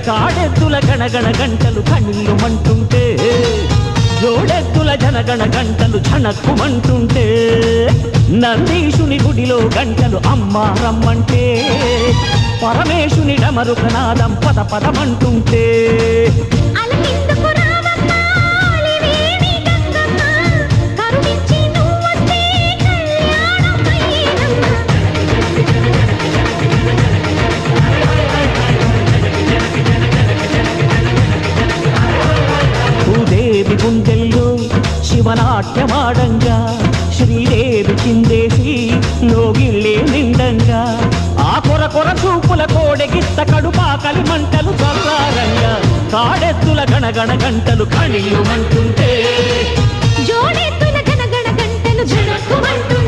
కాడెద్దుల గణగణ గంటలు కణిల్లుమంటుంటే జోడెద్దుల జనగణ గంటలు ఝణక్కుమంటుంటే నందీశుని గుడిలో గంటలు అమ్మా రమ్మంటే పరమేశుని డమరుకనాదం పద పదమంటుంటే భూదేవి గుండెల్లో శివనాట్యమాడంగా శ్రీదేవి కిందేసి లోగిల్లే నిండంగా ఆ కొర కొర చూపుల కోడెగిత్త కడుపాకలి మంటలు చల్లారంగా కాడెత్తుల గణగణ గంటలు కణిల్లుమంటుంటే జోడెత్తుల గణగణ గంటలు ఝణక్కుమంటుంటే